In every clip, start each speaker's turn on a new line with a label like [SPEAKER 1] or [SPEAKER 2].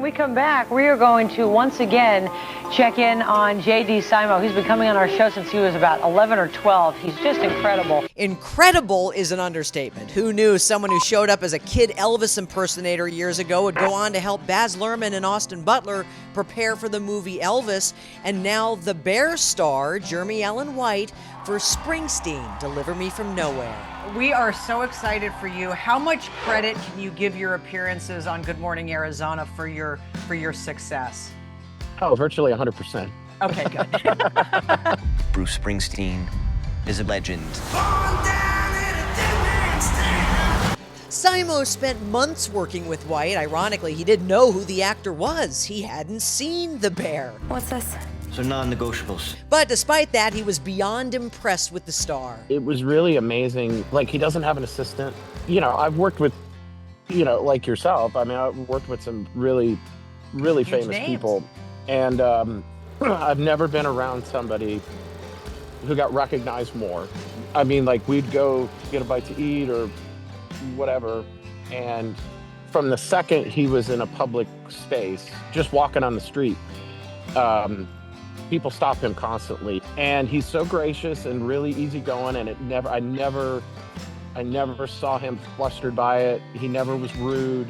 [SPEAKER 1] When we come back, we are going to once again check in on J.D. Simo. He's been coming on our show since he was about 11 or 12. He's just incredible.
[SPEAKER 2] Incredible is an understatement. Who knew someone who showed up as a kid Elvis impersonator years ago would go on to help Baz Luhrmann and Austin Butler prepare for the movie Elvis, and now the Bear star, Jeremy Allen White, for Springsteen, Deliver Me From Nowhere.
[SPEAKER 3] We are so excited for you. How much credit can you give your appearances on Good Morning Arizona for your success?
[SPEAKER 4] Oh, virtually 100%.
[SPEAKER 3] Okay, good.
[SPEAKER 5] Bruce Springsteen is a legend.
[SPEAKER 2] Simo spent months working with White. Ironically, he didn't know who the actor was. He hadn't seen The Bear.
[SPEAKER 6] What's this?
[SPEAKER 5] So non-negotiables.
[SPEAKER 2] But despite that, he was beyond impressed with the star.
[SPEAKER 4] It was really amazing. Like, he doesn't have an assistant. You know, I've worked with, you know, like yourself. I mean, I've worked with some really famous
[SPEAKER 3] names.
[SPEAKER 4] people. And I've never been around somebody who got recognized more. I mean, like, we'd go get a bite to eat or whatever. And from the second he was in a public space, just walking on the street, people stop him constantly. And he's so gracious and really easygoing, and I never saw him flustered by it. He never was rude.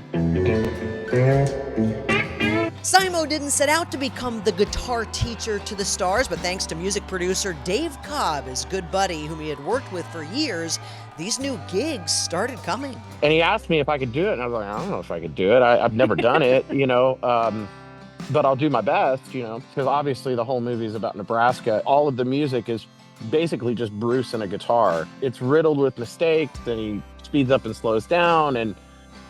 [SPEAKER 2] Simo didn't set out to become the guitar teacher to the stars, but thanks to music producer Dave Cobb, his good buddy whom he had worked with for years, these new gigs started coming.
[SPEAKER 4] And he asked me if I could do it, and I was like, I don't know if I could do it. I've never done it, you know, but I'll do my best, you know, because obviously the whole movie is about Nebraska. All of the music is basically just Bruce and a guitar. It's riddled with mistakes, and he speeds up and slows down, and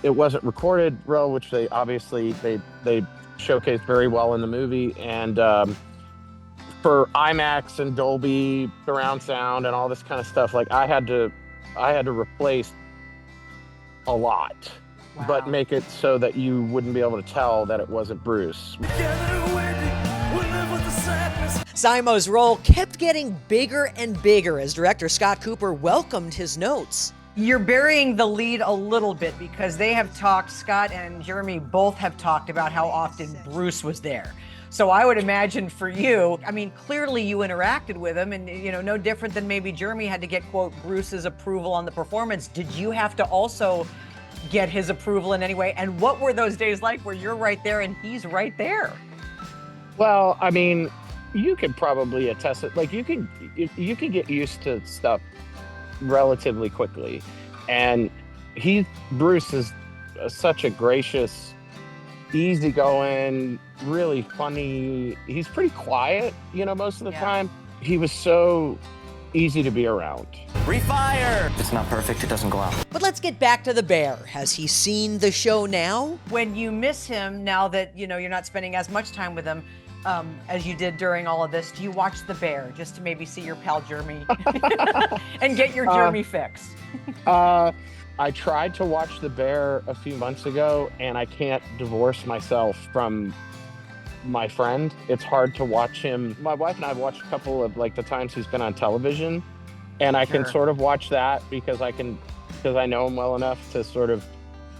[SPEAKER 4] it wasn't recorded well, which they obviously they showcased very well in the movie. And for IMAX and Dolby surround sound and all this kind of stuff, like I had to replace a lot.
[SPEAKER 3] Wow.
[SPEAKER 4] But make it so that you wouldn't be able to tell that it wasn't Bruce.
[SPEAKER 2] Simo's role kept getting bigger and bigger as director Scott Cooper welcomed his notes.
[SPEAKER 3] You're burying the lead a little bit because they have talked, Scott and Jeremy both have talked about how often Bruce was there. So I would imagine for you, I mean, clearly you interacted with him, and, you know, no different than maybe Jeremy had to get, quote, Bruce's approval on the performance. Did you have to also get his approval in any way? And what were those days like where you're right there and he's right there?
[SPEAKER 4] Well, I mean, you could probably attest it. Like, you could get used to stuff relatively quickly. And Bruce is such a gracious, easygoing, really funny. He's pretty quiet, you know, most of the time. He was so easy to be around.
[SPEAKER 5] Refire! If it's not perfect, it doesn't go out.
[SPEAKER 2] But let's get back to the Bear. Has he seen the show now?
[SPEAKER 3] When you miss him, now that, you know, you're not spending as much time with him as you did during all of this, do you watch The Bear just to maybe see your pal Jeremy and get your Jeremy fix?
[SPEAKER 4] I tried to watch The Bear a few months ago, and I can't divorce myself from my friend. It's hard to watch him. My wife and I have watched a couple of, like, the times he's been on television, and I can sort of watch that because I know him well enough to sort of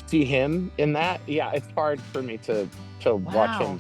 [SPEAKER 4] see him in that. Yeah, it's hard for me to watch him